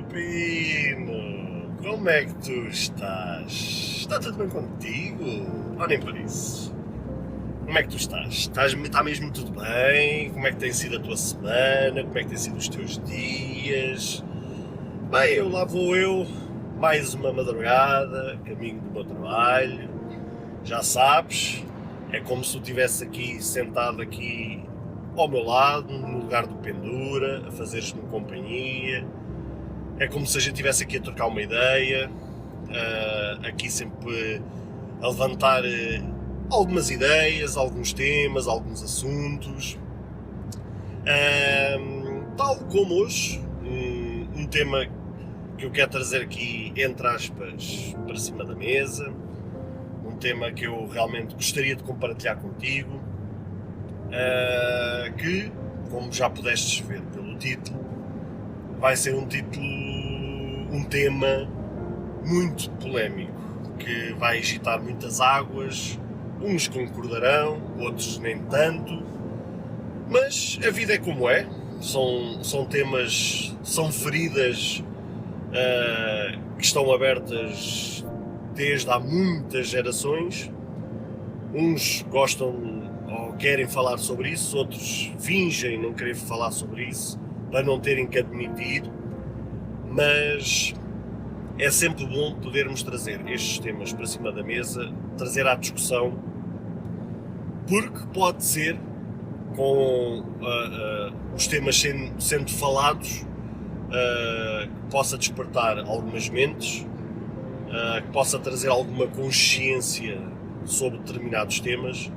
Pino, como é que tu estás? Está tudo bem contigo? Ou nem por isso? Como é que tu estás? Está mesmo tudo bem? Como é que tem sido a tua semana? Como é que têm sido os teus dias? Bem, lá vou eu, mais uma madrugada, caminho do meu trabalho. Já sabes, é como se tu estivesse aqui, sentado aqui ao meu lado, no lugar do Pendura, a fazeres-me companhia. É como se a gente estivesse aqui a trocar uma ideia, aqui sempre a levantar algumas ideias, alguns temas, alguns assuntos. Tal como hoje, um tema que eu quero trazer aqui, entre aspas, para cima da mesa, um tema que eu realmente gostaria de compartilhar contigo, que, como já pudestes ver pelo título, vai ser um tema muito polémico, que vai agitar muitas águas, uns concordarão, outros nem tanto, mas a vida é como é, são temas, são feridas que estão abertas desde há muitas gerações. Uns gostam ou querem falar sobre isso, outros fingem não querer falar sobre isso para não terem que admitir, mas é sempre bom podermos trazer estes temas para cima da mesa, trazer à discussão, porque pode ser, com os temas sendo falados, que possa despertar algumas mentes, que possa trazer alguma consciência sobre determinados temas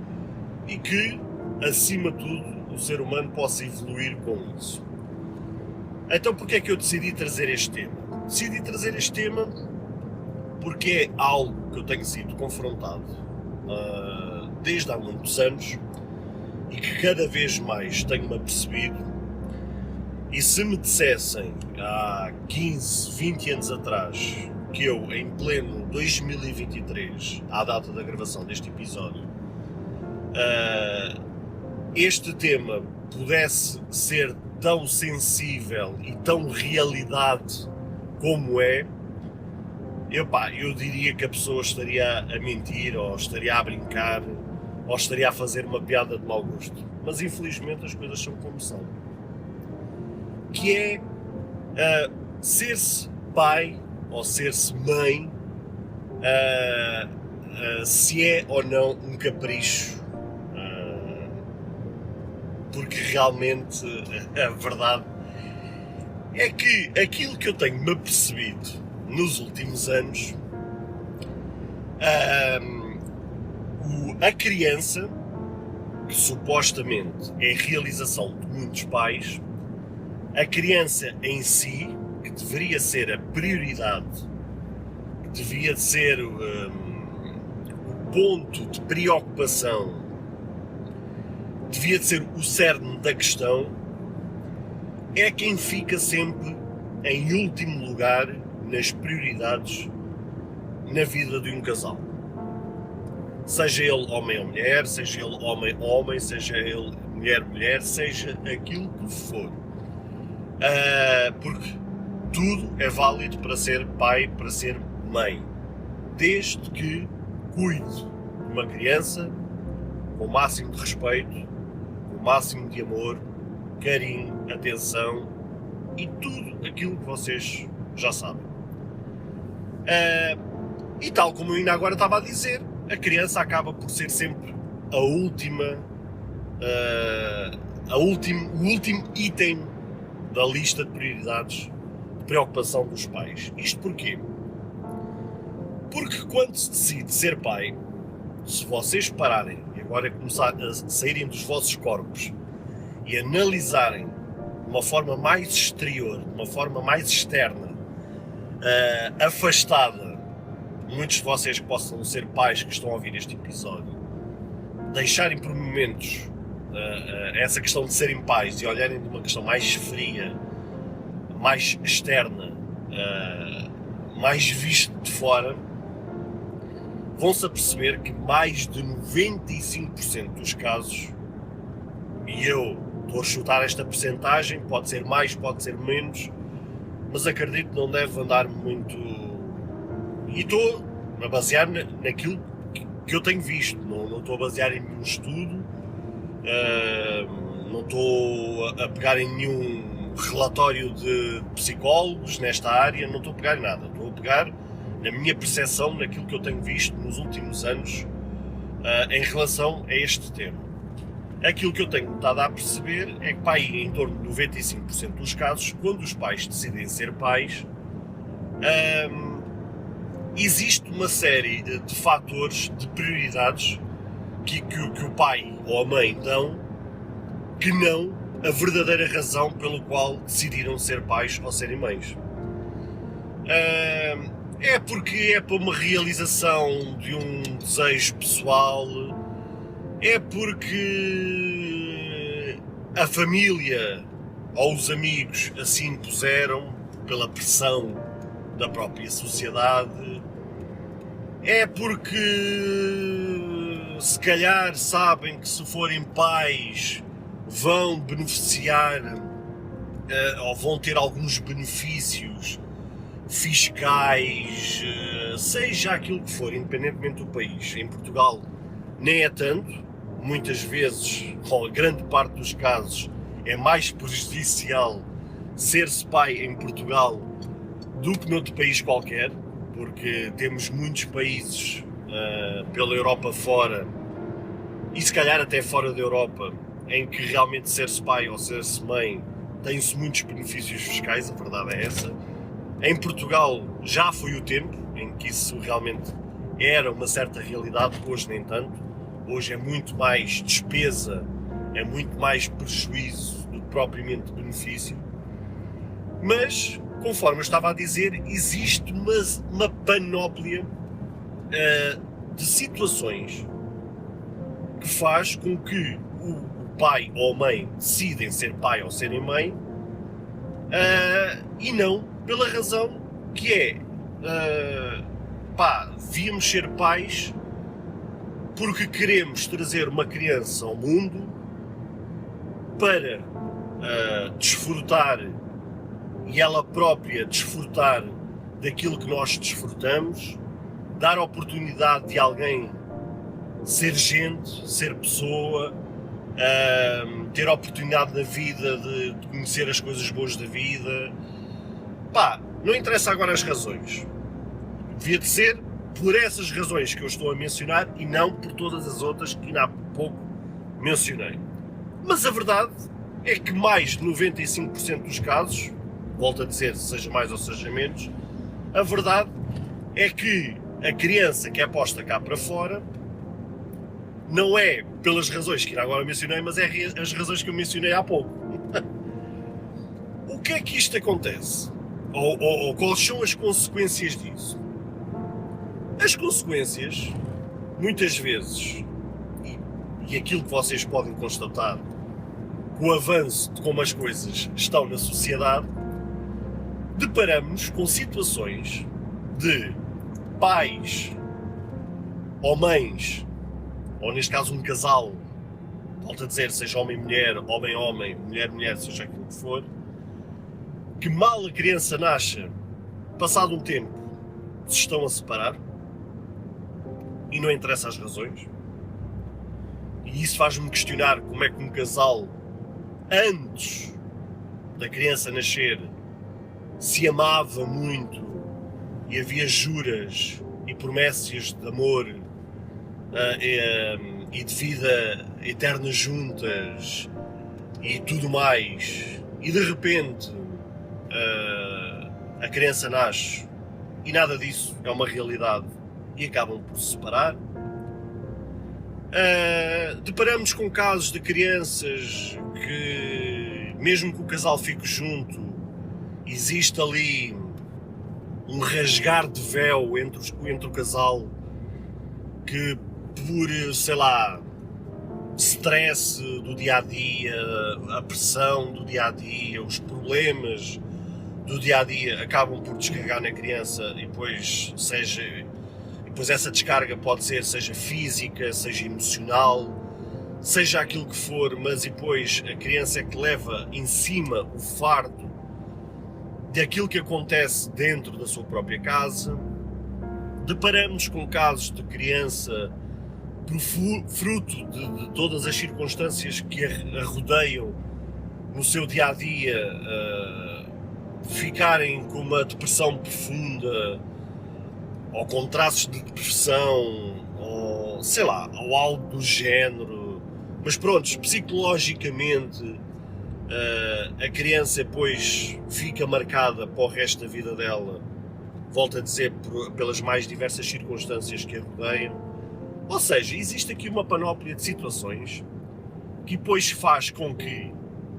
e que, acima de tudo, o ser humano possa evoluir com isso. Então, porque é que eu decidi trazer este tema? Decidi trazer este tema porque é algo que eu tenho sido confrontado desde há muitos anos e que cada vez mais tenho-me apercebido. E se me dissessem há 15, 20 anos atrás que eu, em pleno 2023, à data da gravação deste episódio, este tema pudesse ser tão sensível e tão realidade como é, eu diria que a pessoa estaria a mentir, ou estaria a brincar, ou estaria a fazer uma piada de mau gosto. Mas infelizmente as coisas são como são. Que é ser-se pai ou ser-se mãe, se é ou não um capricho. Porque realmente a verdade é que aquilo que eu tenho-me apercebido nos últimos anos, a criança, que supostamente é a realização de muitos pais, a criança em si, que deveria ser a prioridade, que devia ser o ponto de preocupação, devia de ser o cerne da questão, é quem fica sempre em último lugar nas prioridades na vida de um casal. Seja ele homem ou mulher, seja ele homem-homem, seja ele mulher-mulher, seja aquilo que for. Porque tudo é válido para ser pai, para ser mãe, desde que cuide de uma criança com o máximo de respeito, com o máximo de amor, carinho, atenção e tudo aquilo que vocês já sabem. E tal como eu ainda agora estava a dizer, a criança acaba por ser sempre o último item da lista de prioridades de preocupação dos pais. Isto porquê? Porque quando se decide ser pai, se vocês pararem e agora começar a saírem dos vossos corpos e analisarem de uma forma mais exterior, de uma forma mais externa, afastada, muitos de vocês que possam ser pais que estão a ouvir este episódio, deixarem por momentos essa questão de serem pais e olharem de uma questão mais fria, mais externa, mais visto de fora, vão-se aperceber que mais de 95% dos casos, e eu estou a chutar esta percentagem, pode ser mais, pode ser menos, mas acredito que não deve andar muito. E estou a basear naquilo que eu tenho visto, não estou a basear em nenhum estudo, não estou a pegar em nenhum relatório de psicólogos nesta área, não estou a pegar em nada, estou a pegar na minha percepção, naquilo que eu tenho visto nos últimos anos em relação a este tema. Aquilo que eu tenho estado a perceber é que pá, em torno de 95% dos casos, quando os pais decidem ser pais, existe uma série de fatores, de prioridades que o pai ou a mãe dão, que não a verdadeira razão pelo qual decidiram ser pais ou serem mães. É porque é para uma realização de um desejo pessoal, é porque a família ou os amigos assim impuseram pela pressão da própria sociedade, é porque se calhar sabem que se forem pais vão beneficiar ou vão ter alguns benefícios fiscais, seja aquilo que for, independentemente do país. Em Portugal nem é tanto, muitas vezes, ou grande parte dos casos, é mais prejudicial ser-se pai em Portugal do que noutro país qualquer, porque temos muitos países pela Europa fora, e se calhar até fora da Europa, em que realmente ser-se pai ou ser-se mãe tem-se muitos benefícios fiscais, a verdade é essa. Em Portugal já foi o tempo em que isso realmente era uma certa realidade, hoje nem tanto. Hoje é muito mais despesa, é muito mais prejuízo do que propriamente benefício. Mas, conforme eu estava a dizer, existe uma panóplia de situações que faz com que o pai ou a mãe decidem ser pai ou serem mãe e não pela razão que é devíamos ser pais porque queremos trazer uma criança ao mundo para desfrutar e ela própria desfrutar daquilo que nós desfrutamos, dar a oportunidade de alguém ser gente, ser pessoa, ter a oportunidade na vida de conhecer as coisas boas da vida. Não interessa agora as razões. Devia de ser por essas razões que eu estou a mencionar e não por todas as outras que ainda há pouco mencionei. Mas a verdade é que mais de 95% dos casos, volto a dizer, seja mais ou seja menos, a verdade é que a criança que é posta cá para fora não é pelas razões que ainda agora mencionei, mas é as razões que eu mencionei há pouco. O que é que isto acontece? Ou quais são as consequências disso? As consequências, muitas vezes, e aquilo que vocês podem constatar com o avanço de como as coisas estão na sociedade, deparamos com situações de pais ou mães, ou neste caso um casal, volto a dizer, seja homem-mulher, homem-homem, mulher-mulher, seja aquilo que for, que mal a criança nasce, passado um tempo, se estão a separar, e não interessa as razões. E isso faz-me questionar como é que um casal, antes da criança nascer, se amava muito e havia juras e promessas de amor e de vida eterna juntas e tudo mais, e de repente a criança nasce e nada disso é uma realidade e acabam por se separar. Deparamos com casos de crianças que, mesmo que o casal fique junto, existe ali um rasgar de véu entre o casal que, por, sei lá, stress do dia-a-dia, a pressão do dia-a-dia, os problemas do dia-a-dia acabam por descarregar na criança e depois essa descarga pode ser, seja física, seja emocional, seja aquilo que for, mas depois a criança é que leva em cima o fardo daquilo que acontece dentro da sua própria casa. Deparamos com casos de criança fruto de todas as circunstâncias que a rodeiam no seu dia-a-dia, ficarem com uma depressão profunda, ou com traços de depressão, ou sei lá, ou algo do género. Mas pronto, psicologicamente a criança depois fica marcada para o resto da vida dela, volto a dizer, pelas mais diversas circunstâncias que a rodeiam. Ou seja, existe aqui uma panóplia de situações que depois faz com que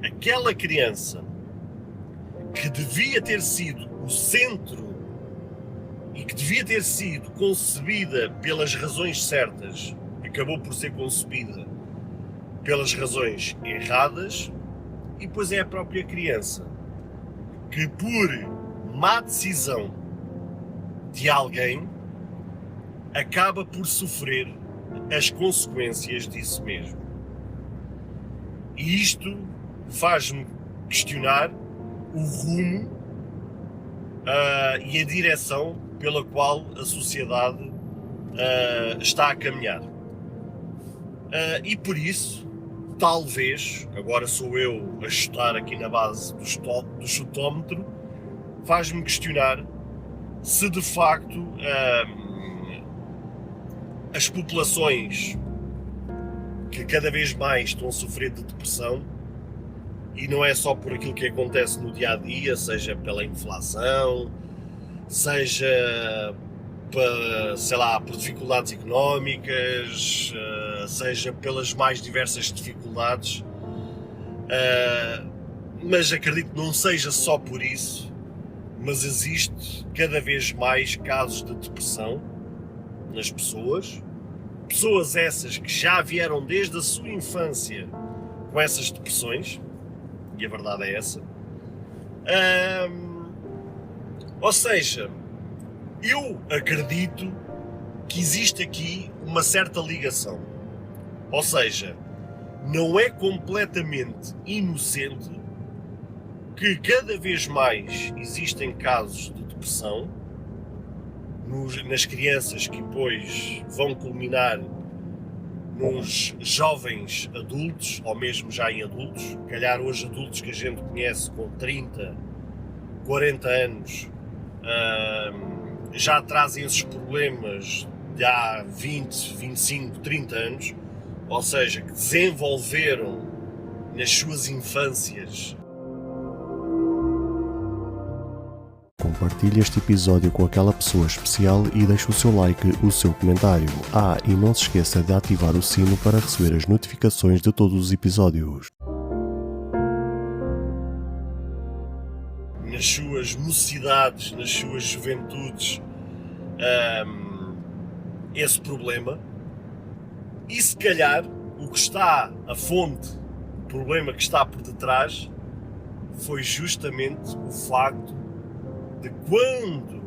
aquela criança que devia ter sido o centro e que devia ter sido concebida pelas razões certas, acabou por ser concebida pelas razões erradas, e depois é a própria criança que, por má decisão de alguém, acaba por sofrer as consequências disso mesmo. E isto faz-me questionar o rumo e a direção pela qual a sociedade está a caminhar. E por isso, talvez, agora sou eu a chutar aqui na base do chutómetro, faz-me questionar se de facto as populações que cada vez mais estão a sofrer de depressão, e não é só por aquilo que acontece no dia-a-dia, seja pela inflação, seja sei lá, por dificuldades económicas, seja pelas mais diversas dificuldades, mas acredito que não seja só por isso, mas existe cada vez mais casos de depressão nas pessoas essas que já vieram desde a sua infância com essas depressões, e a verdade é essa. Ou seja, eu acredito que existe aqui uma certa ligação. Ou seja, não é completamente inocente que cada vez mais existem casos de depressão nas crianças que depois vão culminar nos jovens adultos, ou mesmo já em adultos, calhar hoje adultos que a gente conhece com 30, 40 anos, já trazem esses problemas de há 20, 25, 30 anos, ou seja, que desenvolveram nas suas infâncias. Compartilhe este episódio com aquela pessoa especial e deixe o seu like, o seu comentário. E não se esqueça de ativar o sino para receber as notificações de todos os episódios. Nas suas mocidades, nas suas juventudes, esse problema, e se calhar o que está a fonte, o problema que está por detrás, foi justamente o facto de quando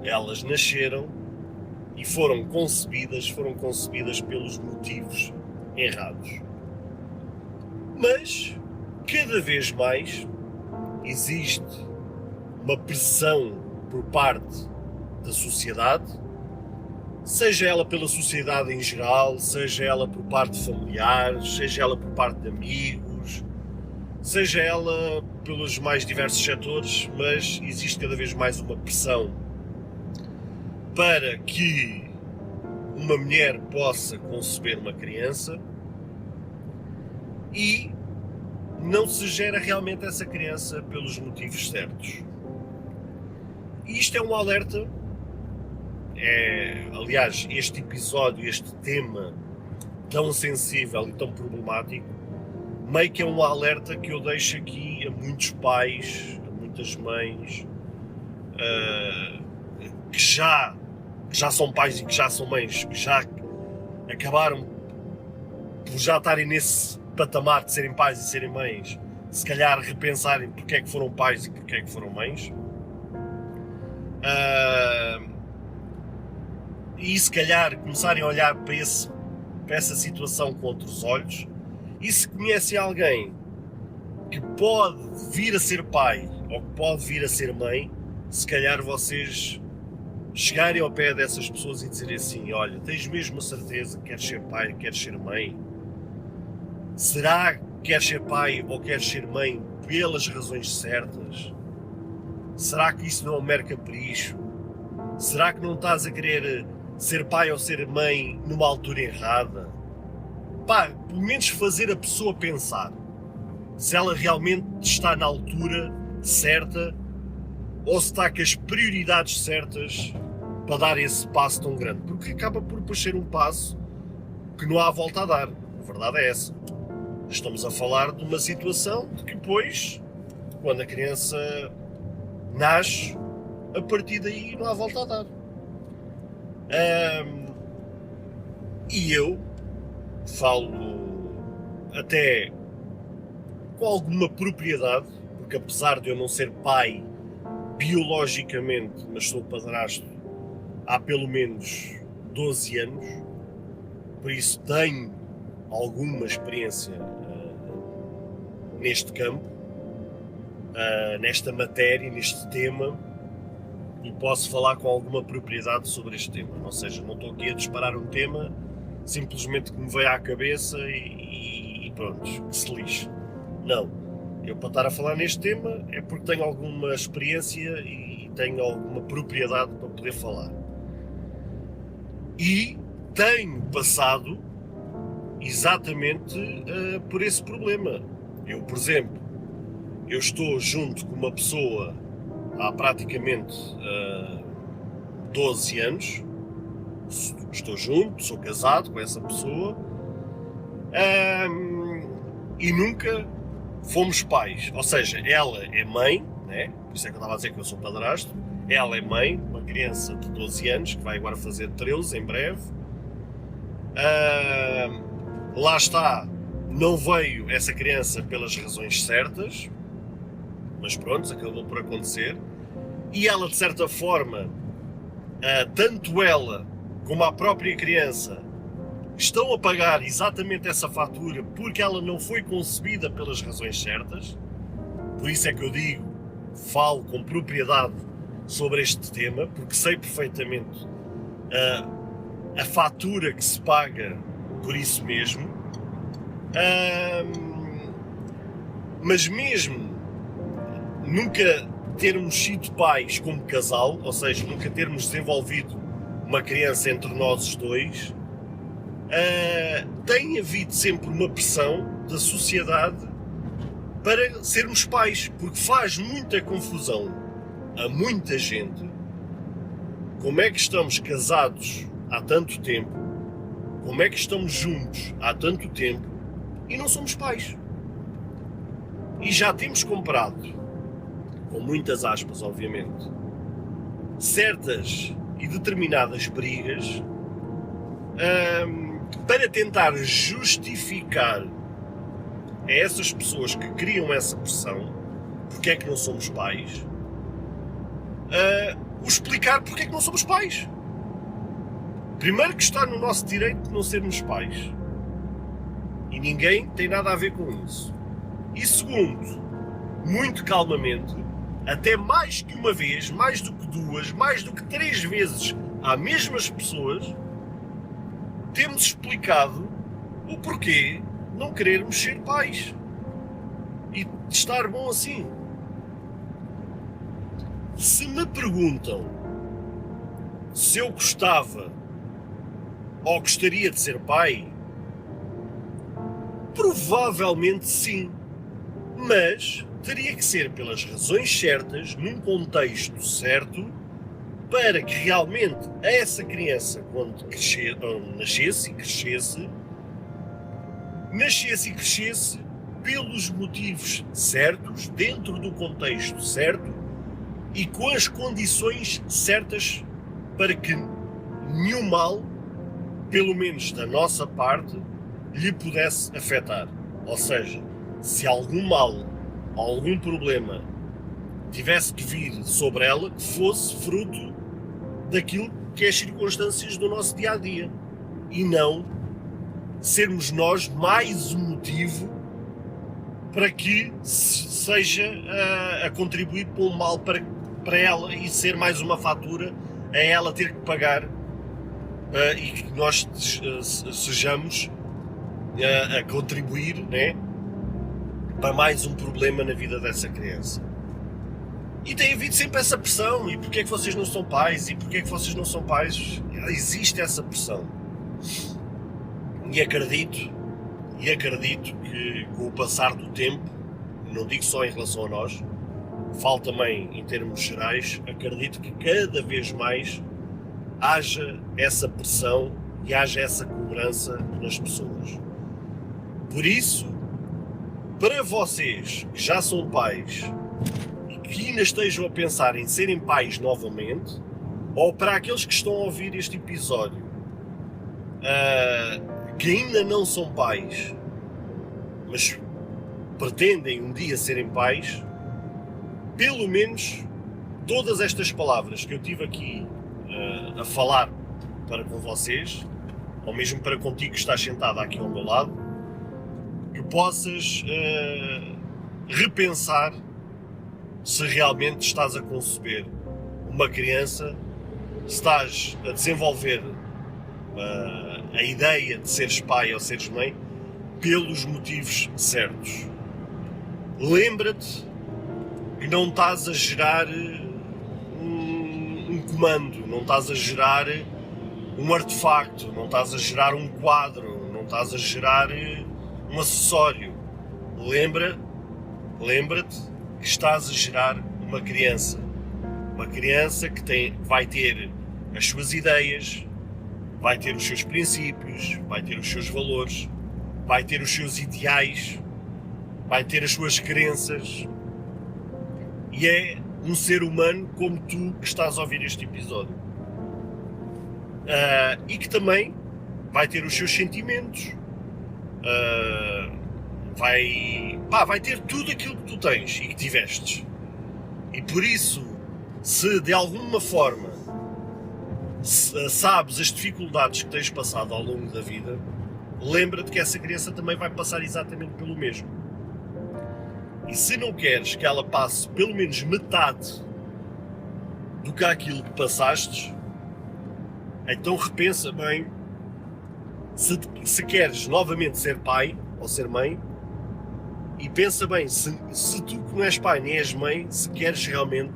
elas nasceram e foram concebidas pelos motivos errados. Mas, cada vez mais, existe uma pressão por parte da sociedade, seja ela pela sociedade em geral, seja ela por parte de familiares, seja ela por parte de amigos, seja ela pelos mais diversos setores, mas existe cada vez mais uma pressão para que uma mulher possa conceber uma criança e não se gera realmente essa criança pelos motivos certos. E isto é um alerta, aliás, este episódio, este tema tão sensível e tão problemático, meio que é um alerta que eu deixo aqui a muitos pais, a muitas mães, que já são pais e que já são mães, que já acabaram por já estarem nesse patamar de serem pais e serem mães, se calhar repensarem porque é que foram pais e porque é que foram mães. E se calhar começarem a olhar para essa situação com outros olhos. E se conhecem alguém que pode vir a ser pai ou que pode vir a ser mãe, se calhar vocês chegarem ao pé dessas pessoas e dizerem assim: olha, tens mesmo a certeza que queres ser pai, queres ser mãe? Será que queres ser pai ou queres ser mãe pelas razões certas? Será que isso não é um mero capricho? Será que não estás a querer ser pai ou ser mãe numa altura errada? Pá, pelo menos fazer a pessoa pensar se ela realmente está na altura certa ou se está com as prioridades certas para dar esse passo tão grande. Porque acaba por ser um passo que não há volta a dar. A verdade é essa. Estamos a falar de uma situação de que depois, quando a criança nasce, a partir daí não há volta a dar. E eu falo até com alguma propriedade, porque apesar de eu não ser pai biologicamente, mas sou padrasto há pelo menos 12 anos, por isso tenho alguma experiência neste campo, nesta matéria, neste tema, e posso falar com alguma propriedade sobre este tema. Ou seja, não estou aqui a disparar um tema simplesmente que me veio à cabeça e pronto, que se lixe. Não. Eu, para estar a falar neste tema, é porque tenho alguma experiência e tenho alguma propriedade para poder falar. E tenho passado exatamente por esse problema. Eu, por exemplo, eu estou junto com uma pessoa há praticamente 12 anos, estou junto, sou casado com essa pessoa, e nunca fomos pais. Ou seja, ela é mãe, né? Por isso é que eu estava a dizer que eu sou padrasto. Ela é mãe, uma criança de 12 anos, que vai agora fazer 13 em breve. Lá está, não veio essa criança pelas razões certas, mas pronto, acabou por acontecer. E ela, de certa forma, tanto ela como a própria criança estão a pagar exatamente essa fatura porque ela não foi concebida pelas razões certas. Por isso é que eu digo, falo com propriedade sobre este tema, porque sei perfeitamente a fatura que se paga por isso mesmo. Mas mesmo nunca termos sido pais como casal, ou seja, nunca termos desenvolvido uma criança entre nós os dois, tem havido sempre uma pressão da sociedade para sermos pais, porque faz muita confusão a muita gente como é que estamos casados há tanto tempo, como é que estamos juntos há tanto tempo e não somos pais. E já temos comprado, com muitas aspas obviamente, certas e determinadas brigas para tentar justificar a essas pessoas que criam essa pressão porque é que não somos pais, o explicar porque é que não somos pais. Primeiro, que está no nosso direito de não sermos pais e ninguém tem nada a ver com isso. E segundo, muito calmamente, até mais que uma vez, mais do que duas, mais do que 3 vezes às mesmas pessoas, temos explicado o porquê não querermos ser pais e estar bom assim. Se me perguntam se eu gostava ou gostaria de ser pai, provavelmente sim, mas teria que ser pelas razões certas, num contexto certo, para que realmente essa criança, quando nascesse e crescesse pelos motivos certos, dentro do contexto certo e com as condições certas para que nenhum mal, pelo menos da nossa parte, lhe pudesse afetar. Ou seja, se algum mal, algum problema tivesse que vir sobre ela, que fosse fruto daquilo que é as circunstâncias do nosso dia-a-dia e não sermos nós mais um motivo para que se esteja a contribuir para um mal para ela e ser mais uma fatura a ela ter que pagar e que nós sejamos a contribuir, né, para mais um problema na vida dessa criança. E tem havido sempre essa pressão, e porquê é que vocês não são pais, e porquê é que vocês não são pais? Existe essa pressão. E acredito que com o passar do tempo, não digo só em relação a nós, falo também em termos gerais, acredito que cada vez mais haja essa pressão e haja essa cobrança nas pessoas. Por isso, para vocês que já são pais e que ainda estejam a pensar em serem pais novamente, ou para aqueles que estão a ouvir este episódio que ainda não são pais, mas pretendem um dia serem pais, pelo menos todas estas palavras que eu tive aqui a falar para com vocês, ou mesmo para contigo que estás sentado aqui ao meu lado, que possas repensar se realmente estás a conceber uma criança, se estás a desenvolver a ideia de seres pai ou seres mãe pelos motivos certos. Lembra-te que não estás a gerar um comando, não estás a gerar um artefacto, não estás a gerar um quadro, não estás a gerar um acessório. Lembra-te que estás a gerar uma criança que vai ter as suas ideias, vai ter os seus princípios, vai ter os seus valores, vai ter os seus ideais, vai ter as suas crenças, e é um ser humano como tu que estás a ouvir este episódio. E que também vai ter os seus sentimentos, vai ter tudo aquilo que tu tens e que tivestes. E por isso, se de alguma forma sabes as dificuldades que tens passado ao longo da vida, lembra-te que essa criança também vai passar exatamente pelo mesmo. E se não queres que ela passe pelo menos metade do que aquilo que passaste, então repensa bem se queres novamente ser pai ou ser mãe, e pensa bem se tu que não és pai nem és mãe, se queres realmente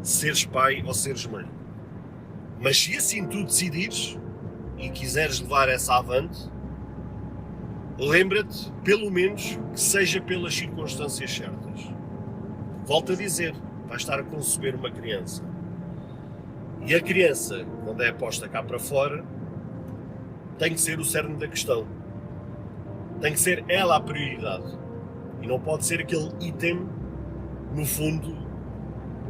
seres pai ou seres mãe. Mas se assim tu decidires e quiseres levar essa avante, lembra-te, pelo menos, que seja pelas circunstâncias certas. Volto a dizer, vais estar a conceber uma criança. E a criança, quando é posta cá para fora, tem que ser o cerne da questão. Tem que ser ela a prioridade. E não pode ser aquele item no fundo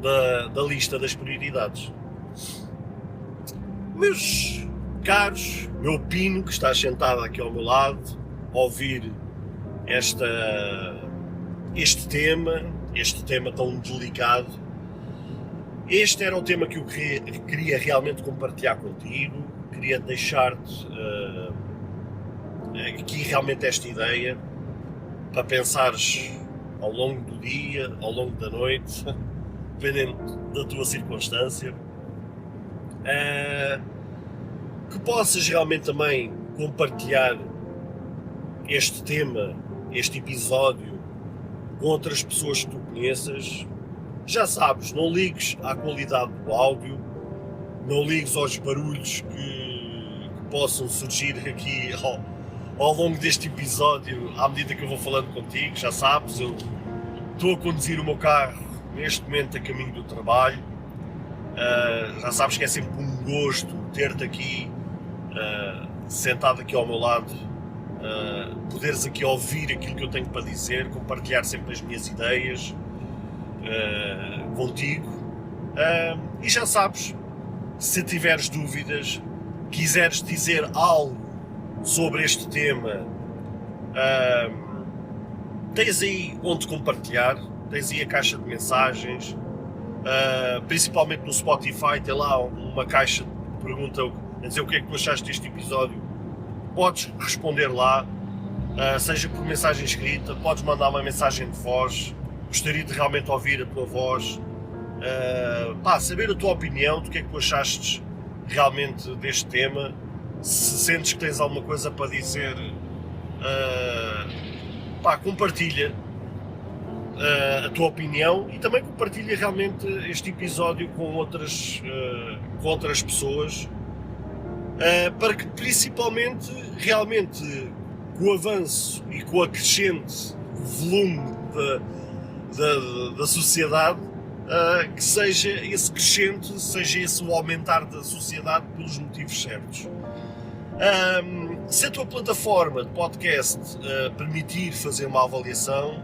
da lista das prioridades. Meus caros, meu Pino, que está sentado aqui ao meu lado, a ouvir este tema tão delicado. Este era o tema que eu queria realmente compartilhar contigo, queria deixar-te aqui realmente esta ideia, para pensares ao longo do dia, ao longo da noite, dependendo da tua circunstância, que possas realmente também compartilhar este tema, este episódio, com outras pessoas que tu conheças. Já sabes, não ligues à qualidade do áudio, não ligues aos barulhos que possam surgir aqui ao longo deste episódio, à medida que eu vou falando contigo. Já sabes, eu estou a conduzir o meu carro neste momento a caminho do trabalho. Já sabes que é sempre um gosto ter-te aqui, sentado aqui ao meu lado, poderes aqui ouvir aquilo que eu tenho para dizer, compartilhar sempre as minhas ideias contigo. E já sabes, se tiveres dúvidas, quiseres dizer algo sobre este tema, tens aí onde compartilhar, tens aí a caixa de mensagens, principalmente no Spotify, tem lá uma caixa de pergunta a dizer o que é que tu achaste deste episódio. Podes responder lá, seja por mensagem escrita, podes mandar uma mensagem de voz, Gostaria de realmente ouvir a tua voz, saber a tua opinião, do que é que tu achaste realmente deste tema. Se sentes que tens alguma coisa para dizer, compartilha a tua opinião e também compartilha realmente este episódio com outras pessoas, para que principalmente realmente com o avanço e com o acrescente volume da sociedade, que seja esse crescente, seja esse o aumentar da sociedade pelos motivos certos. Se a tua plataforma de podcast permitir fazer uma avaliação,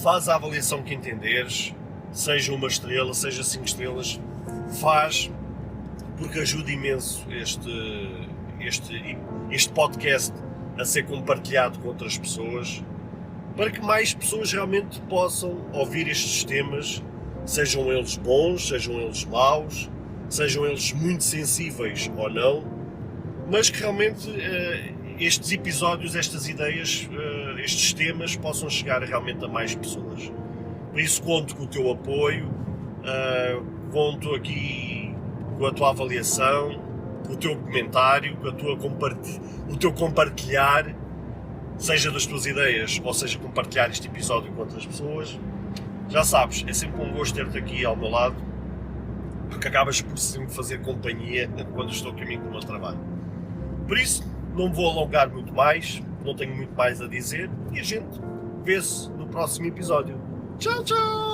faz a avaliação que entenderes, seja 1 estrela, seja 5 estrelas, faz, porque ajuda imenso este podcast a ser compartilhado com outras pessoas, para que mais pessoas realmente possam ouvir estes temas, sejam eles bons, sejam eles maus, sejam eles muito sensíveis ou não, mas que realmente estes episódios, estas ideias, estes temas possam chegar realmente a mais pessoas. Por isso conto com o teu apoio, conto aqui com a tua avaliação, com o teu comentário, com o teu compartilhar, seja das tuas ideias ou seja compartilhar este episódio com outras pessoas. Já sabes, é sempre um gosto ter-te aqui ao meu lado, porque acabas por sempre fazer companhia quando estou a caminho do meu trabalho. Por isso, não me vou alongar muito mais, não tenho muito mais a dizer e a gente vê-se no próximo episódio. Tchau, tchau!